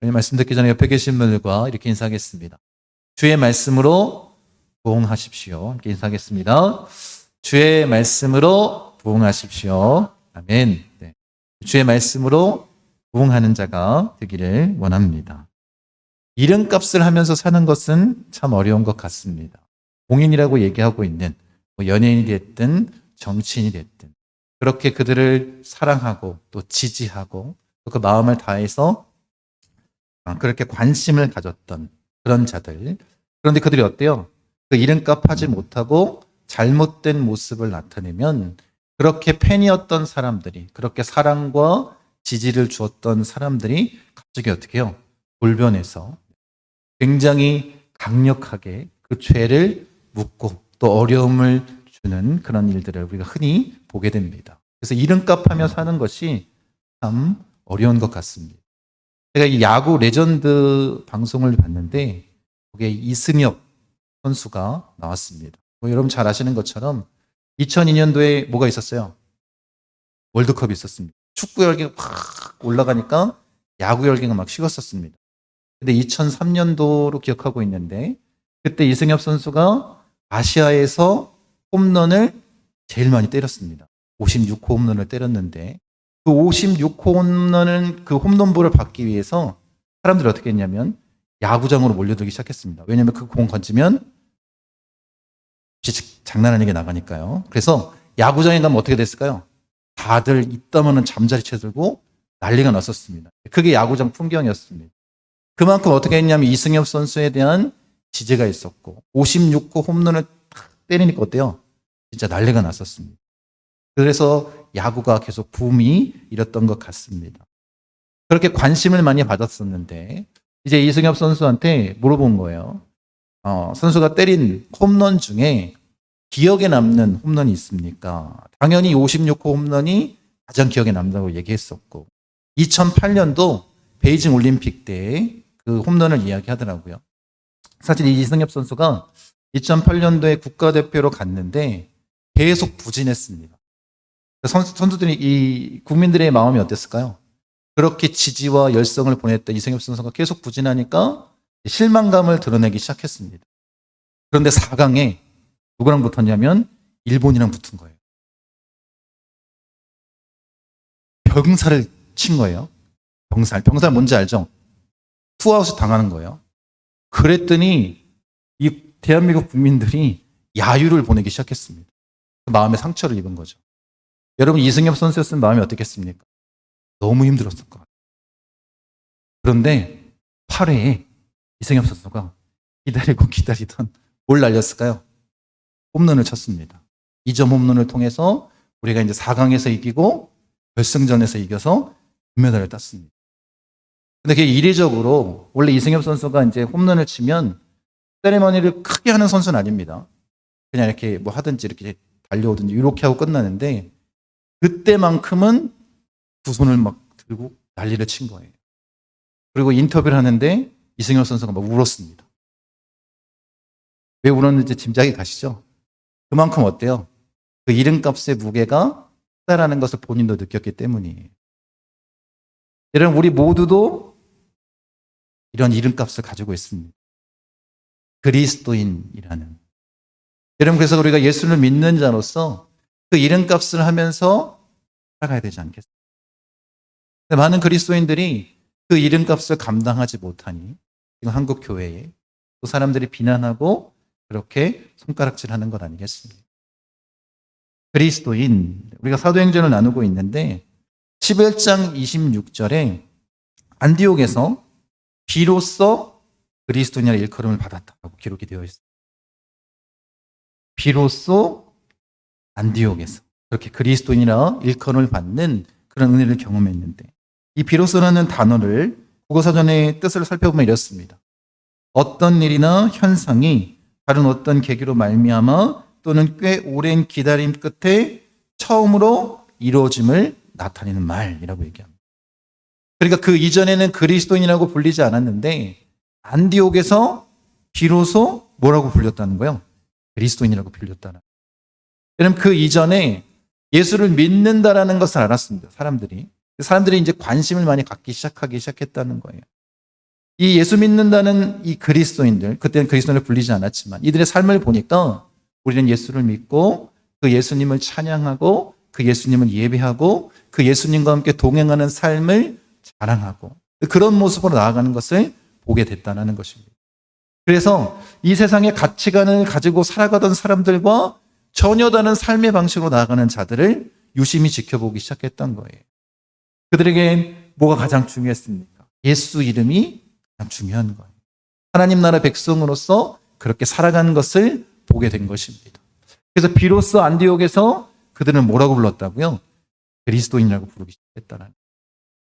말씀 듣기 전에 옆에 계신 분들과 이렇게 인사하겠습니다. 주의 말씀으로 부흥하십시오. 함께 인사하겠습니다. 주의 말씀으로 부흥하십시오. 아멘. 네. 주의 말씀으로 부흥하는 자가 되기를 원합니다. 이름값을 하면서 사는 것은 참 어려운 것 같습니다. 공인이라고 얘기하고 있는 연예인이 됐든 정치인이 됐든 그렇게 그들을 사랑하고 또 지지하고 또 그 마음을 다해서 그렇게 관심을 가졌던 그런 자들. 그런데 그들이 어때요? 그 이름값 하지 못하고 잘못된 모습을 나타내면 그렇게 팬이었던 사람들이, 그렇게 사랑과 지지를 주었던 사람들이 갑자기 어떻게 해요? 돌변해서 굉장히 강력하게 그 죄를 묻고 또 어려움을 주는 그런 일들을 우리가 흔히 보게 됩니다. 그래서 이름값 하며 사는 것이 참 어려운 것 같습니다. 제가 이 야구 레전드 방송을 봤는데 거기에 이승엽 선수가 나왔습니다. 여러분 잘 아시는 것처럼 2002년도에 뭐가 있었어요? 월드컵이 있었습니다. 축구 열기가 확 올라가니까 야구 열기가 막 식었었습니다. 근데 2003년도로 기억하고 있는데 그때 이승엽 선수가 아시아에서 홈런을 제일 많이 때렸습니다. 56호 홈런을 때렸는데 그 56호 홈런은 그 홈런볼을 받기 위해서 사람들이 어떻게 했냐면 야구장으로 몰려들기 시작했습니다. 왜냐하면 그 공 건지면 장난 아니게 나가니까요. 그래서 야구장에 가면 어떻게 됐을까요? 다들 이따만은 잠자리채 들고 난리가 났었습니다. 그게 야구장 풍경이었습니다. 그만큼 어떻게 했냐면 이승엽 선수에 대한 지지가 있었고 56호 홈런을 탁 때리니까 어때요? 진짜 난리가 났었습니다. 그래서 야구가 계속 붐이 일었던 것 같습니다. 그렇게 관심을 많이 받았었는데 이제 이승엽 선수한테 물어본 거예요. 선수가 때린 홈런 중에 기억에 남는 홈런이 있습니까? 당연히 56호 홈런이 가장 기억에 남는다고 얘기했었고 2008년도 베이징 올림픽 때 그 홈런을 이야기하더라고요. 사실 이승엽 선수가 2008년도에 국가대표로 갔는데 계속 부진했습니다. 선수들이 이 국민들의 마음이 어땠을까요? 그렇게 지지와 열성을 보냈던 이승엽 선수가 계속 부진하니까 실망감을 드러내기 시작했습니다. 그런데 4강에 누구랑 붙었냐면 일본이랑 붙은 거예요. 병살을 친 거예요. 병살 뭔지 알죠? 투아웃을 당하는 거예요. 그랬더니 이 대한민국 국민들이 야유를 보내기 시작했습니다. 마음에 상처를 입은 거죠. 여러분 이승엽 선수였으면 마음이 어떻겠습니까? 너무 힘들었을 것 같아요. 그런데 8회에 이승엽 선수가 기다리던 뭘 날렸을까요? 홈런을 쳤습니다. 2점 홈런을 통해서 우리가 이제 4강에서 이기고 결승전에서 이겨서 금메달을 땄습니다. 근데 그게 이례적으로 원래 이승엽 선수가 이제 홈런을 치면 세레머니를 크게 하는 선수는 아닙니다. 그냥 이렇게 뭐 하든지 이렇게 달려오든지 이렇게 하고 끝나는데 그때만큼은 두 손을 막 들고 난리를 친 거예요. 그리고 인터뷰를 하는데 이승엽 선수가 막 울었습니다. 왜 울었는지 짐작이 가시죠? 그만큼 어때요? 그 이름값의 무게가 크다라는 것을 본인도 느꼈기 때문이에요. 여러분 우리 모두도 이런 이름값을 가지고 있습니다. 그리스도인이라는. 여러분 그래서 우리가 예수를 믿는 자로서 그 이름값을 하면서 살아가야 되지 않겠습니까? 많은 그리스도인들이 그 이름값을 감당하지 못하니 지금 한국 교회에 또 사람들이 비난하고 그렇게 손가락질하는 것 아니겠습니까? 그리스도인, 우리가 사도행전을 나누고 있는데 11장 26절에 안디옥에서 비로소 그리스도인이라는 일컬음을 받았다고 기록이 되어 있습니다. 비로소 안디옥에서 그렇게 그리스도인이라 일컬음을 받는 그런 은혜를 경험했는데 이 비로소라는 단어를 국어사전의 뜻을 살펴보면 이렇습니다. 어떤 일이나 현상이 다른 어떤 계기로 말미암아 또는 꽤 오랜 기다림 끝에 처음으로 이루어짐을 나타내는 말이라고 얘기합니다. 그러니까 그 이전에는 그리스도인이라고 불리지 않았는데 안디옥에서 비로소 뭐라고 불렸다는 거예요? 그리스도인이라고 불렸다는. 여러분 그 이전에 예수를 믿는다라는 것을 알았습니다. 사람들이 이제 관심을 많이 갖기 시작하기 시작했다는 거예요. 이 예수 믿는다는 이 그리스도인들, 그때는 그리스도인을 불리지 않았지만 이들의 삶을 보니까 우리는 예수를 믿고 그 예수님을 찬양하고 그 예수님을 예배하고 그 예수님과 함께 동행하는 삶을 자랑하고 그런 모습으로 나아가는 것을 보게 됐다는 것입니다. 그래서 이 세상의 가치관을 가지고 살아가던 사람들과 전혀 다른 삶의 방식으로 나아가는 자들을 유심히 지켜보기 시작했던 거예요. 그들에게 뭐가 가장 중요했습니까? 예수 이름이 가장 중요한 거예요. 하나님 나라 백성으로서 그렇게 살아가는 것을 보게 된 것입니다. 그래서 비로소 안디옥에서 그들은 뭐라고 불렀다고요? 그리스도인이라고 부르기 시작했다는.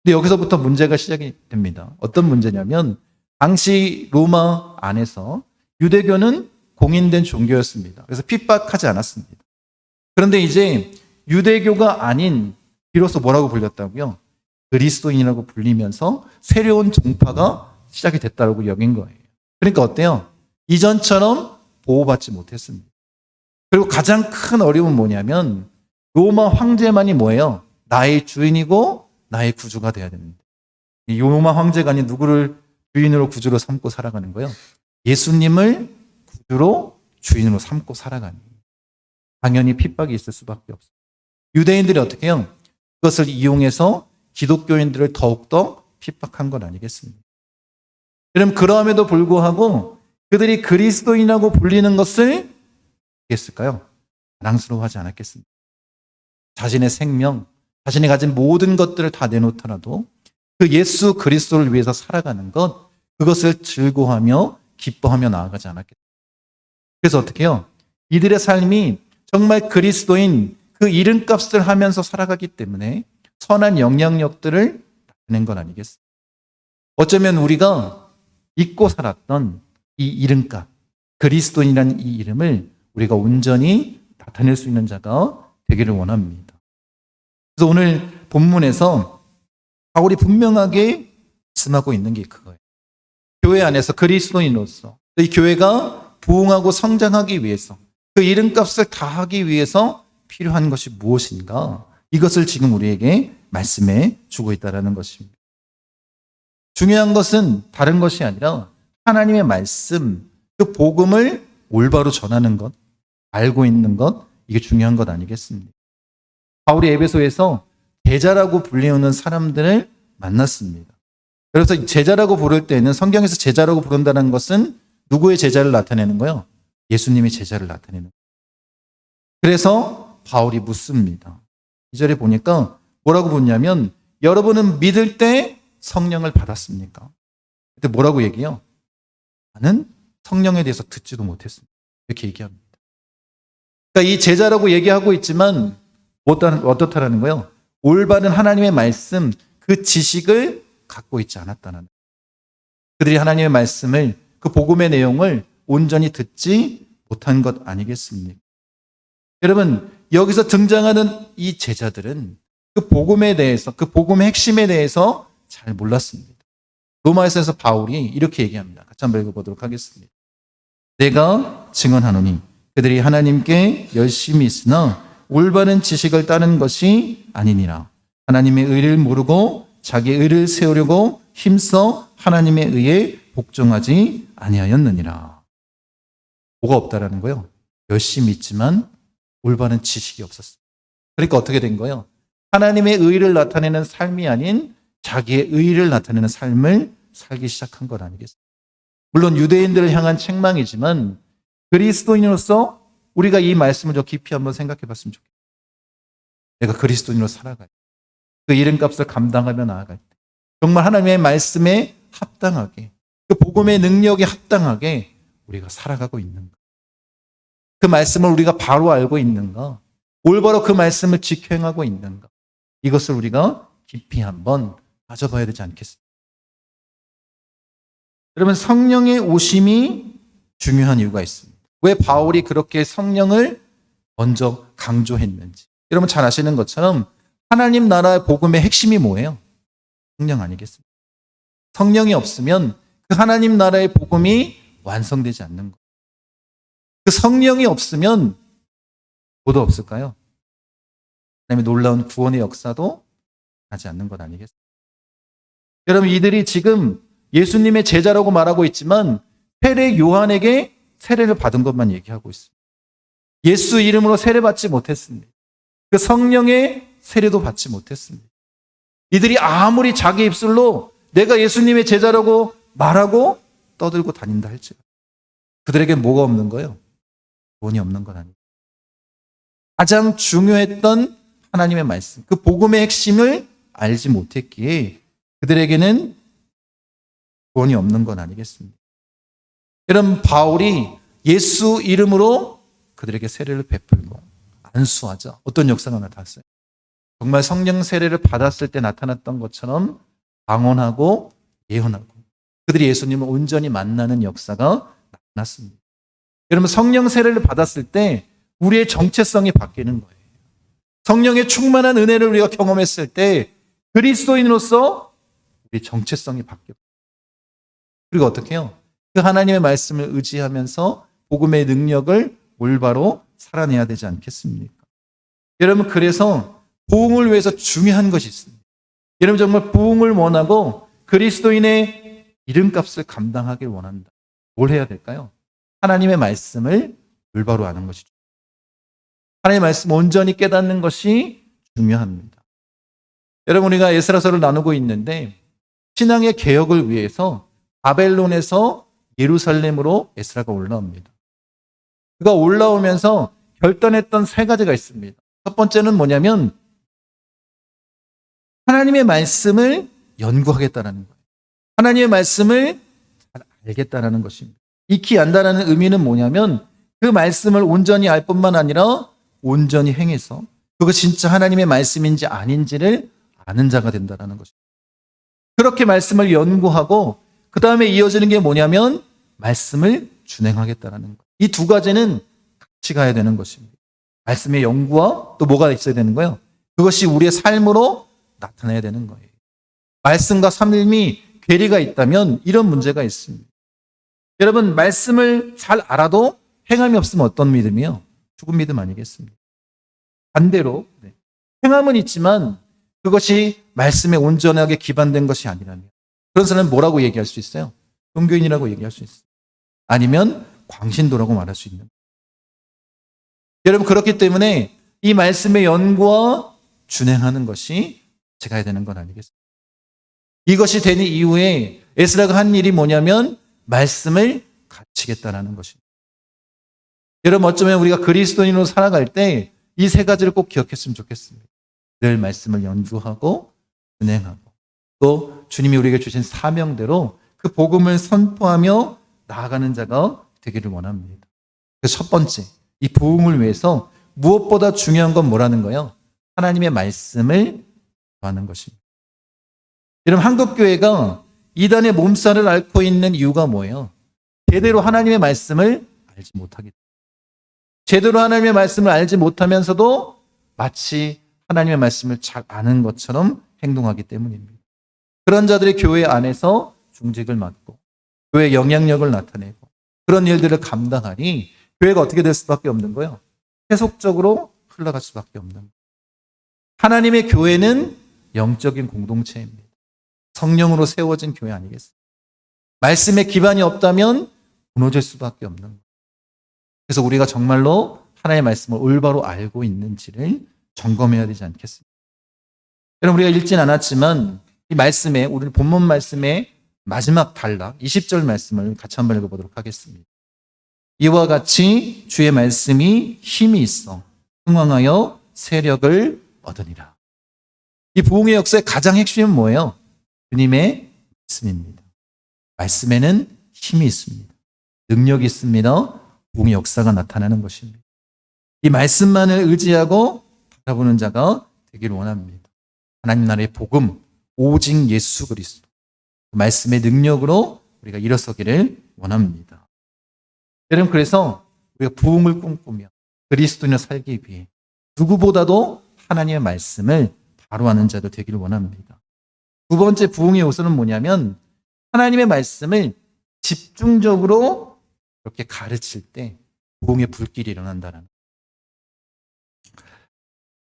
근데 여기서부터 문제가 시작이 됩니다. 어떤 문제냐면 당시 로마 안에서 유대교는 공인된 종교였습니다. 그래서 핍박하지 않았습니다. 그런데 이제 유대교가 아닌 비로소 뭐라고 불렸다고요? 그리스도인이라고 불리면서 새로운 종파가 시작이 됐다고 여긴 거예요. 그러니까 어때요? 이전처럼 보호받지 못했습니다. 그리고 가장 큰 어려움은 뭐냐면 로마 황제만이 뭐예요? 나의 주인이고 나의 구주가 돼야 됩니다. 이 로마 황제가 아닌 누구를 주인으로 구주로 삼고 살아가는 거예요? 예수님을 구주로 주인으로 삼고 살아가는 거예요. 당연히 핍박이 있을 수밖에 없어요. 유대인들이 어떻게 해요? 그것을 이용해서 기독교인들을 더욱더 핍박한 건 아니겠습니까? 그럼 그럼에도 불구하고 그들이 그리스도인이라고 불리는 것을 했을까요? 자랑스러워하지 않았겠습니까? 자신의 생명, 자신이 가진 모든 것들을 다 내놓더라도 그 예수 그리스도를 위해서 살아가는 것, 그것을 즐거워하며 기뻐하며 나아가지 않았겠습니까? 그래서 어떻게 해요? 이들의 삶이 정말 그리스도인 그 이름값을 하면서 살아가기 때문에 선한 영향력들을 나타낸 건 아니겠습니까? 어쩌면 우리가 잊고 살았던 이 이름값, 그리스도인이라는 이 이름을 우리가 온전히 나타낼 수 있는 자가 되기를 원합니다. 그래서 오늘 본문에서 바울이 분명하게 말씀하고 있는 게 그거예요. 교회 안에서 그리스도인으로서 이 교회가 부흥하고 성장하기 위해서 그 이름값을 다하기 위해서 필요한 것이 무엇인가? 이것을 지금 우리에게 말씀해 주고 있다는 것입니다. 중요한 것은 다른 것이 아니라 하나님의 말씀, 그 복음을 올바로 전하는 것, 알고 있는 것, 이게 중요한 것 아니겠습니까? 바울이 에베소에서 제자라고 불리우는 사람들을 만났습니다. 그래서 제자라고 부를 때는 성경에서 제자라고 부른다는 것은 누구의 제자를 나타내는 거예요? 예수님의 제자를 나타내는 거예요. 그래서 바울이 묻습니다. 2절에 보니까 뭐라고 묻냐면 여러분은 믿을 때 성령을 받았습니까? 그때 뭐라고 얘기해요? 나는 성령에 대해서 듣지도 못했습니다. 이렇게 얘기합니다. 그러니까 이 제자라고 얘기하고 있지만 어떻다라는 거예요? 올바른 하나님의 말씀, 그 지식을 갖고 있지 않았다는. 그들이 하나님의 말씀을, 그 복음의 내용을 온전히 듣지 못한 것 아니겠습니까? 여러분, 여기서 등장하는 이 제자들은 그 복음에 대해서, 그 복음의 핵심에 대해서 잘 몰랐습니다. 로마에서 바울이 이렇게 얘기합니다. 같이 한번 읽어보도록 하겠습니다. 내가 증언하노니 그들이 하나님께 열심히 있으나 올바른 지식을 따른 것이 아니니라. 하나님의 의를 모르고 자기 의를 세우려고 힘써 하나님의 의에 복종하지 아니하였느니라. 뭐가 없다라는 거예요? 열심히 있지만 올바른 지식이 없었어요. 그러니까 어떻게 된 거예요? 하나님의 의를 나타내는 삶이 아닌 자기의 의를 나타내는 삶을 살기 시작한 것 아니겠습니까? 물론 유대인들을 향한 책망이지만 그리스도인으로서 우리가 이 말씀을 좀 깊이 한번 생각해 봤으면 좋겠어요. 내가 그리스도인으로 살아갈 때, 그 이름값을 감당하며 나아갈 때 정말 하나님의 말씀에 합당하게, 그 복음의 능력에 합당하게 우리가 살아가고 있는가? 그 말씀을 우리가 바로 알고 있는가? 올바로 그 말씀을 지켜 행하고 있는가? 이것을 우리가 깊이 한번 따져봐야 되지 않겠습니까? 여러분, 성령의 오심이 중요한 이유가 있습니다. 왜 바울이 그렇게 성령을 먼저 강조했는지. 여러분 잘 아시는 것처럼 하나님 나라의 복음의 핵심이 뭐예요? 성령 아니겠습니까? 성령이 없으면 그 하나님 나라의 복음이 완성되지 않는 거예요. 그 성령이 없으면 뭐도 없을까요? 하나님의 놀라운 구원의 역사도 하지 않는 것 아니겠습니까? 여러분, 이들이 지금 예수님의 제자라고 말하고 있지만 세례 요한에게 세례를 받은 것만 얘기하고 있습니다. 예수 이름으로 세례받지 못했습니다. 그 성령의 세례도 받지 못했습니다. 이들이 아무리 자기 입술로 내가 예수님의 제자라고 말하고 떠들고 다닌다 할지라도 그들에게 뭐가 없는 거예요? 구원이 없는 건 아니에요. 가장 중요했던 하나님의 말씀, 그 복음의 핵심을 알지 못했기에 그들에게는 구원이 없는 건 아니겠습니까? 여러분, 바울이 예수 이름으로 그들에게 세례를 베풀고 안수하자. 어떤 역사가 나타났어요? 정말 성령 세례를 받았을 때 나타났던 것처럼 방언하고 예언하고 그들이 예수님을 온전히 만나는 역사가 나타났습니다. 여러분, 성령 세례를 받았을 때 우리의 정체성이 바뀌는 거예요. 성령의 충만한 은혜를 우리가 경험했을 때 그리스도인으로서 우리 정체성이 바뀌어요. 그리고 어떻게 해요? 그 하나님의 말씀을 의지하면서 복음의 능력을 올바로 살아내야 되지 않겠습니까? 여러분, 그래서 부흥을 위해서 중요한 것이 있습니다. 여러분, 정말 부흥을 원하고 그리스도인의 이름값을 감당하길 원한다. 뭘 해야 될까요? 하나님의 말씀을 올바로 아는 것이죠. 하나님의 말씀 온전히 깨닫는 것이 중요합니다. 여러분, 우리가 에스라서를 나누고 있는데 신앙의 개혁을 위해서 바벨론에서 예루살렘으로 에스라가 올라옵니다. 그가 올라오면서 결단했던 세 가지가 있습니다. 첫 번째는 뭐냐면 하나님의 말씀을 연구하겠다는 거예요. 하나님의 말씀을 잘 알겠다는 것입니다. 익히 안다라는 의미는 뭐냐면 그 말씀을 온전히 알 뿐만 아니라 온전히 행해서 그것이 진짜 하나님의 말씀인지 아닌지를 아는 자가 된다는 것입니다. 그렇게 말씀을 연구하고 그 다음에 이어지는 게 뭐냐면 말씀을 준행하겠다는 것. 이 두 가지는 같이 가야 되는 것입니다. 말씀의 연구와 또 뭐가 있어야 되는 거예요? 그것이 우리의 삶으로 나타나야 되는 거예요. 말씀과 삶이 괴리가 있다면 이런 문제가 있습니다. 여러분, 말씀을 잘 알아도 행함이 없으면 어떤 믿음이요? 죽은 믿음 아니겠습니까? 반대로 행함은 있지만 그것이 말씀에 온전하게 기반된 것이 아니라면 그런 사람은 뭐라고 얘기할 수 있어요? 종교인이라고 얘기할 수 있어요. 아니면 광신도라고 말할 수 있는 거예요. 여러분, 그렇기 때문에 이 말씀의 연구와 준행하는 것이 제가 해야 되는 건 아니겠습니까? 이것이 되는 이후에 에스라가 한 일이 뭐냐면 말씀을 가르치겠다라는 것입니다. 여러분, 어쩌면 우리가 그리스도인으로 살아갈 때 이 세 가지를 꼭 기억했으면 좋겠습니다. 늘 말씀을 연구하고 준행하고 또 주님이 우리에게 주신 사명대로 그 복음을 선포하며 나아가는 자가 되기를 원합니다. 그래서 첫 번째, 이 부흥을 위해서 무엇보다 중요한 건 뭐라는 거예요? 하나님의 말씀을 구하는 것입니다. 여러분, 한국교회가 이단의 몸살을 앓고 있는 이유가 뭐예요? 제대로 하나님의 말씀을 알지 못하기 때문에. 제대로 하나님의 말씀을 알지 못하면서도 마치 하나님의 말씀을 잘 아는 것처럼 행동하기 때문입니다. 그런 자들이 교회 안에서 중직을 맡고 교회의 영향력을 나타내고 그런 일들을 감당하니 교회가 어떻게 될 수밖에 없는 거예요? 세속적으로 흘러갈 수밖에 없는 거예요. 하나님의 교회는 영적인 공동체입니다. 성령으로 세워진 교회 아니겠습니까? 말씀에 기반이 없다면 무너질 수밖에 없는 거예요. 그래서 우리가 정말로 하나님의 말씀을 올바로 알고 있는지를 점검해야 되지 않겠습니까? 여러분, 우리가 읽진 않았지만 이 말씀에, 오늘 본문 말씀의 마지막 단락 20절 말씀을 같이 한번 읽어보도록 하겠습니다. 이와 같이 주의 말씀이 힘이 있어 흥왕하여 세력을 얻으니라. 이 부흥의 역사의 가장 핵심은 뭐예요? 주님의 말씀입니다. 말씀에는 힘이 있습니다. 능력이 있습니다. 부흥의 역사가 나타나는 것입니다. 이 말씀만을 의지하고 바라보는 자가 되기를 원합니다. 하나님 나라의 복음, 오직 예수 그리스도, 말씀의 능력으로 우리가 일어서기를 원합니다. 여러분, 그래서 우리가 부흥을 꿈꾸며 그리스도인으로 살기 위해 누구보다도 하나님의 말씀을 바로 아는 자도 되기를 원합니다. 두 번째 부흥의 요소는 뭐냐면 하나님의 말씀을 집중적으로 이렇게 가르칠 때 부흥의 불길이 일어난다는 거예요.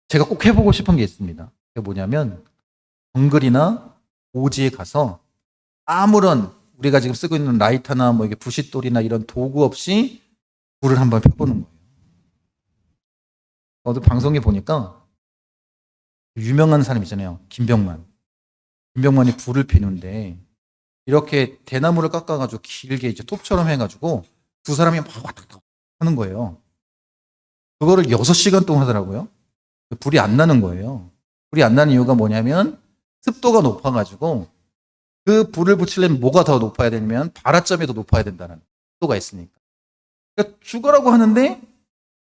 제가 꼭 해보고 싶은 게 있습니다. 그게 뭐냐면 정글이나 오지에 가서 아무런 우리가 지금 쓰고 있는 라이터나 뭐 이게 부싯돌이나 이런 도구 없이 불을 한번 펴보는 거예요. 어디 방송에 보니까 유명한 사람 있잖아요. 김병만. 김병만이 불을 피우는데 이렇게 대나무를 깎아가지고 길게 이제 톱처럼 해가지고 두 사람이 막 왔다 갔다 하는 거예요. 그거를 6시간 동안 하더라고요. 불이 안 나는 거예요. 불이 안 나는 이유가 뭐냐면 습도가 높아가지고 그 불을 붙이려면 뭐가 더 높아야 되냐면 발화점이 더 높아야 된다는 습도가 있으니까. 그러니까 죽으라고 하는데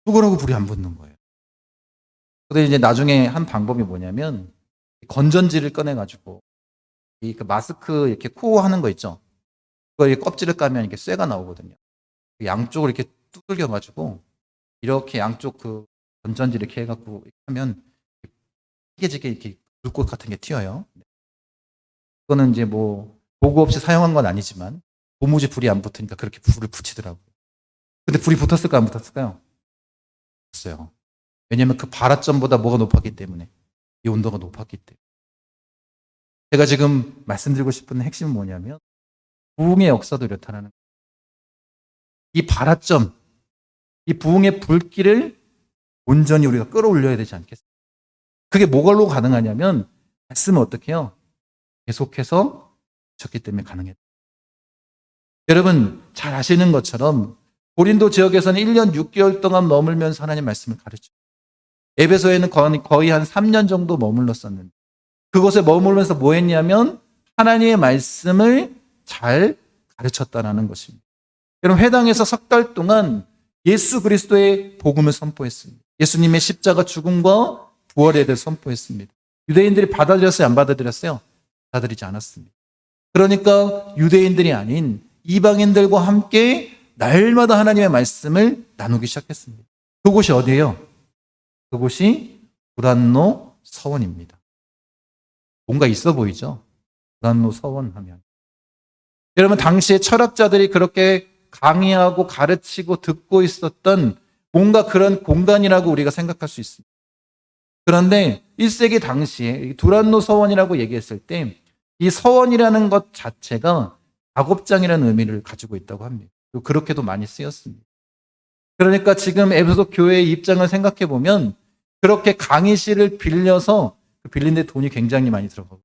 죽으라고 불이 안 붙는 거예요. 근데 이제 나중에 한 방법이 뭐냐면 건전지를 꺼내가지고 이 그 마스크 이렇게 코 하는 거 있죠. 그거 껍질을 까면 이렇게 쇠가 나오거든요. 양쪽으로 이렇게 두들겨가지고 이렇게 양쪽 그 건전지 이렇게 해갖고 하면 찌개지게 이렇게 불꽃 같은 게 튀어요. 그거는 이제 뭐 도구 없이 사용한 건 아니지만 도무지 불이 안 붙으니까 그렇게 불을 붙이더라고요. 근데 불이 붙었을까 안 붙었을까요? 붙었어요. 왜냐하면 그 발화점보다 뭐가 높았기 때문에 이 온도가 높았기 때문에. 제가 지금 말씀드리고 싶은 핵심은 뭐냐면 부흥의 역사도 이렇다라는 거예요. 이 발화점, 이 부흥의 불길을 온전히 우리가 끌어올려야 되지 않겠습니까? 그게 뭐걸로 가능하냐면 말씀은 어떻게 해요? 계속해서 쳤기 때문에 가능했다. 여러분 잘 아시는 것처럼 고린도 지역에서는 1년 6개월 동안 머물면서 하나님 말씀을 가르쳐요. 에베소에는 거의 한 3년 정도 머물렀었는데 그곳에 머물면서 뭐 했냐면 하나님의 말씀을 잘 가르쳤다라는 것입니다. 여러분 회당에서 3달 동안 예수 그리스도의 복음을 선포했습니다. 예수님의 십자가 죽음과 부활에 대해 선포했습니다. 유대인들이 받아들였어요? 안 받아들였어요? 받아들이지 않았습니다. 그러니까 유대인들이 아닌 이방인들과 함께 날마다 하나님의 말씀을 나누기 시작했습니다. 그곳이 어디예요? 그곳이 두란노 서원입니다. 뭔가 있어 보이죠? 두란노 서원 하면. 여러분 당시에 철학자들이 그렇게 강의하고 가르치고 듣고 있었던 뭔가 그런 공간이라고 우리가 생각할 수 있습니다. 그런데 1세기 당시에 두란노 서원이라고 얘기했을 때 이 서원이라는 것 자체가 작업장이라는 의미를 가지고 있다고 합니다. 그리고 그렇게도 많이 쓰였습니다. 그러니까 지금 에베소 교회의 입장을 생각해 보면 그렇게 강의실을 빌려서 빌린 데 돈이 굉장히 많이 들어가고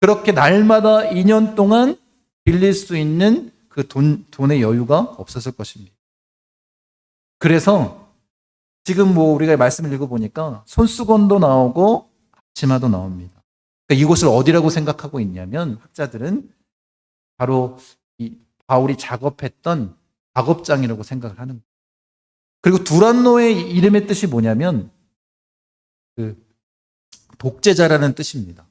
그렇게 날마다 2년 동안 빌릴 수 있는 그 돈의 여유가 없었을 것입니다. 그래서 지금 뭐 우리가 말씀을 읽어보니까 손수건도 나오고 앞치마도 나옵니다. 그러니까 이곳을 어디라고 생각하고 있냐면 학자들은 바로 이 바울이 작업했던 작업장이라고 생각을 하는 거예요. 그리고 두란노의 이름의 뜻이 뭐냐면 그 독재자라는 뜻입니다.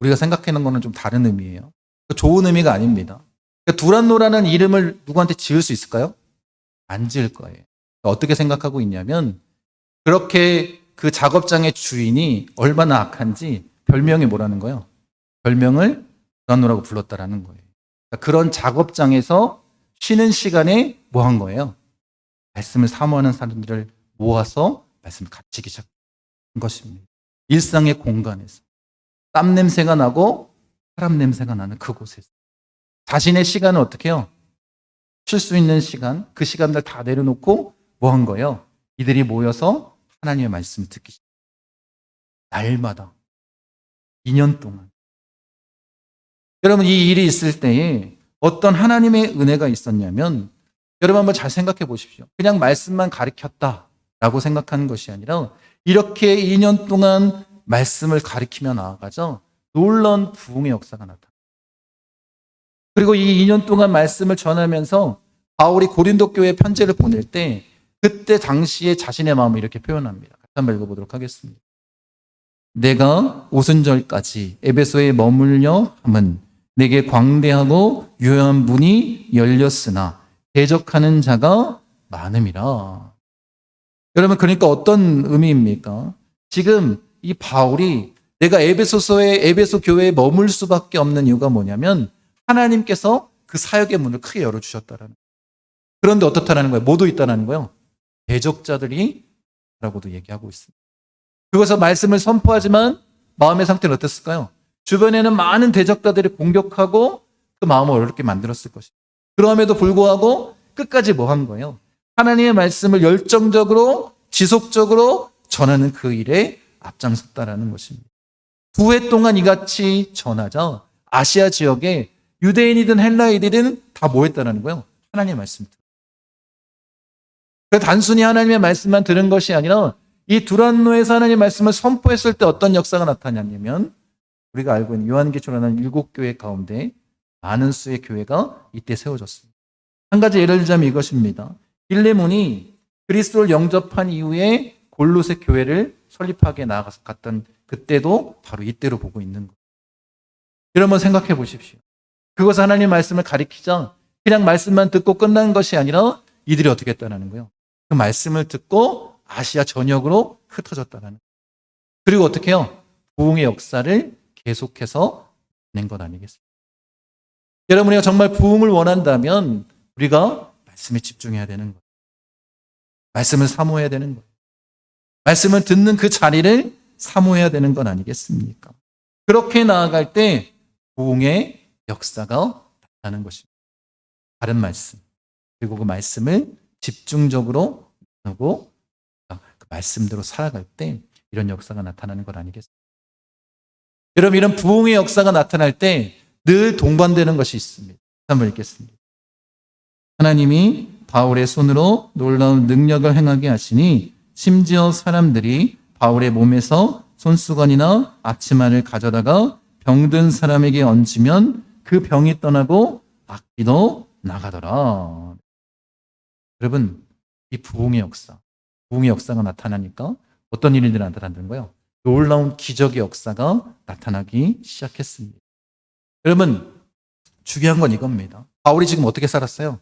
우리가 생각하는 거는 좀 다른 의미예요. 좋은 의미가 아닙니다. 그러니까 두란노라는 이름을 누구한테 지을 수 있을까요? 안 지을 거예요. 그러니까 어떻게 생각하고 있냐면 그렇게 그 작업장의 주인이 얼마나 악한지 별명이 뭐라는 거예요? 별명을 두란노라고 불렀다라는 거예요. 그러니까 그런 작업장에서 쉬는 시간에 뭐 한 거예요? 말씀을 사모하는 사람들을 모아서 말씀을 가르치기 시작한 것입니다. 일상의 공간에서 땀 냄새가 나고 사람 냄새가 나는 그곳에서 자신의 시간을 어떻게 해요? 쉴 수 있는 시간, 그 시간들 다 내려놓고 뭐 한 거예요? 이들이 모여서 하나님의 말씀을 듣기 시작해요. 날마다 2년 동안. 여러분 이 일이 있을 때에 어떤 하나님의 은혜가 있었냐면 여러분 한번 잘 생각해 보십시오. 그냥 말씀만 가르쳤다라고 생각하는 것이 아니라 이렇게 2년 동안 말씀을 가르치며 나아가죠. 놀라운 부흥의 역사가 나타납니다. 그리고 이 2년 동안 말씀을 전하면서 바울이 고린도 교회에 편지를 보낼 때 그때 당시에 자신의 마음을 이렇게 표현합니다. 같이 한번 읽어보도록 하겠습니다. 내가 오순절까지 에베소에 머물려 함은 내게 광대하고 유효한 문이 열렸으나 대적하는 자가 많음이라. 여러분 그러니까 어떤 의미입니까? 지금 이 바울이 내가 에베소 교회에 머물 수밖에 없는 이유가 뭐냐면 하나님께서 그 사역의 문을 크게 열어주셨다라는 거예요. 그런데 어떻다라는 거예요? 뭐도 있다라는 거예요? 대적자들이 라고도 얘기하고 있습니다. 그것서 말씀을 선포하지만 마음의 상태는 어땠을까요? 주변에는 많은 대적자들이 공격하고 그 마음을 어렵게 만들었을 것입니다. 그럼에도 불구하고 끝까지 뭐 한 거예요? 하나님의 말씀을 열정적으로 지속적으로 전하는 그 일에 앞장섰다라는 것입니다. 9회 동안 이같이 전하자 아시아 지역에 유대인이든 헬라인이든 다 뭐 했다는 거예요? 하나님의 말씀을 들어요. 단순히 하나님의 말씀만 들은 것이 아니라 이 두란노에서 하나님의 말씀을 선포했을 때 어떤 역사가 나타났냐면 우리가 알고 있는 요한계시록이라는 7교회 가운데 많은 수의 교회가 이때 세워졌습니다. 한 가지 예를 들자면 이것입니다. 빌레몬이 그리스도를 영접한 이후에 골로새 교회를 설립하게 나아가서 갔던 그때도 바로 이때로 보고 있는 거예요. 여러분 생각해 보십시오. 그것은 하나님의 말씀을 가리키자 그냥 말씀만 듣고 끝난 것이 아니라 이들이 어떻게 했다는 거예요. 그 말씀을 듣고 아시아 전역으로 흩어졌다는 거예요. 그리고 어떻게 해요? 부흥의 역사를 계속해서 낸 것 아니겠습니까? 여러분 우리가 정말 부흥을 원한다면 우리가 말씀에 집중해야 되는 거예요. 말씀을 사모해야 되는 거예요. 말씀을 듣는 그 자리를 사모해야 되는 건 아니겠습니까? 그렇게 나아갈 때 부흥의 역사가 나타나는 것입니다. 다른 말씀 그리고 그 말씀을 집중적으로 하고 그 말씀대로 살아갈 때 이런 역사가 나타나는 것 아니겠습니까? 여러분 이런 부흥의 역사가 나타날 때 늘 동반되는 것이 있습니다. 한번 읽겠습니다. 하나님이 바울의 손으로 놀라운 능력을 행하게 하시니 심지어 사람들이 바울의 몸에서 손수건이나 앞치마를 가져다가 병든 사람에게 얹으면 그 병이 떠나고 악기도 나가더라. 여러분 이 부흥의 역사가 나타나니까 어떤 일들이 나타나는 거예요? 놀라운 기적의 역사가 나타나기 시작했습니다. 여러분 중요한 건 이겁니다. 바울이 지금 어떻게 살았어요?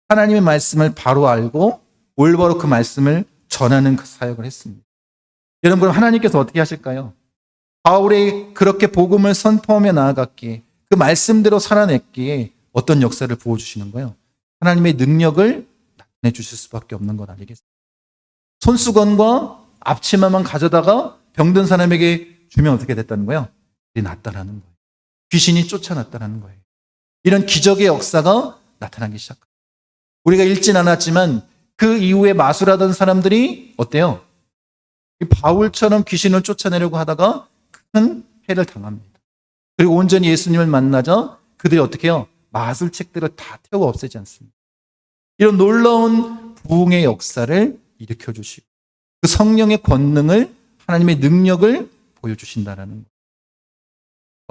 하나님의 말씀을 바로 알고 올바로 그 말씀을 전하는 그 사역을 했습니다. 여러분 그럼 하나님께서 어떻게 하실까요? 바울이 그렇게 복음을 선포하며 나아갔기에 그 말씀대로 살아냈기에 어떤 역사를 보여주시는 거예요? 하나님의 능력을 나타내 주실 수밖에 없는 것 아니겠습니까? 손수건과 앞치마만 가져다가 병든 사람에게 주면 어떻게 됐다는 거예요? 낫다라는 거예요. 귀신이 쫓아났다는 거예요. 이런 기적의 역사가 나타나기 시작합니다. 우리가 읽진 않았지만 그 이후에 마술하던 사람들이 어때요? 바울처럼 귀신을 쫓아내려고 하다가 큰 해를 당합니다. 그리고 온전히 예수님을 만나자 그들이 어떻게 해요? 마술책들을 다 태워 없애지 않습니다. 이런 놀라운 부흥의 역사를 일으켜 주시고 그 성령의 권능을 하나님의 능력을 보여주신다라는 거예요.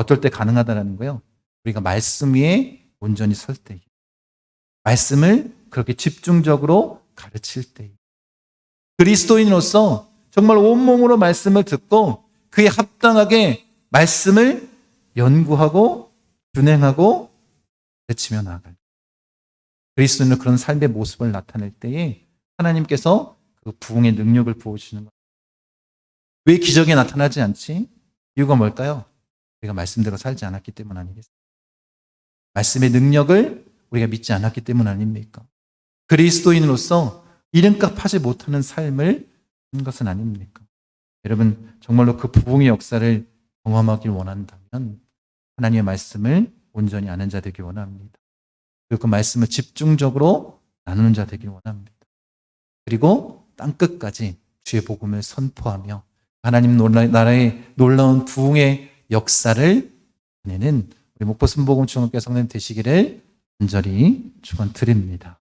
어떨 때 가능하다라는 거예요? 우리가 말씀 위에 온전히 설 때, 말씀을 그렇게 집중적으로 가르칠 때, 그리스도인으로서 정말 온몸으로 말씀을 듣고 그에 합당하게 말씀을 연구하고 준행하고 가르치며 나아갈 그리스도인은 그런 삶의 모습을 나타낼 때에 하나님께서 그 부흥의 능력을 부어주시는 거예요. 왜 기적이 나타나지 않지? 이유가 뭘까요? 우리가 말씀대로 살지 않았기 때문 아니겠습니까? 말씀의 능력을 우리가 믿지 않았기 때문 아닙니까? 그리스도인으로서 이름값 하지 못하는 삶을 한 것은 아닙니까? 여러분 정말로 그 부흥의 역사를 경험하길 원한다면 하나님의 말씀을 온전히 아는 자 되길 원합니다. 그리고 그 말씀을 집중적으로 나누는 자 되길 원합니다. 그리고 땅끝까지 주의 복음을 선포하며 하나님 나라의 놀라운 부흥의 역사를 내는 우리 목포 순복음 중학교 성도님 되시기를 간절히 축원드립니다.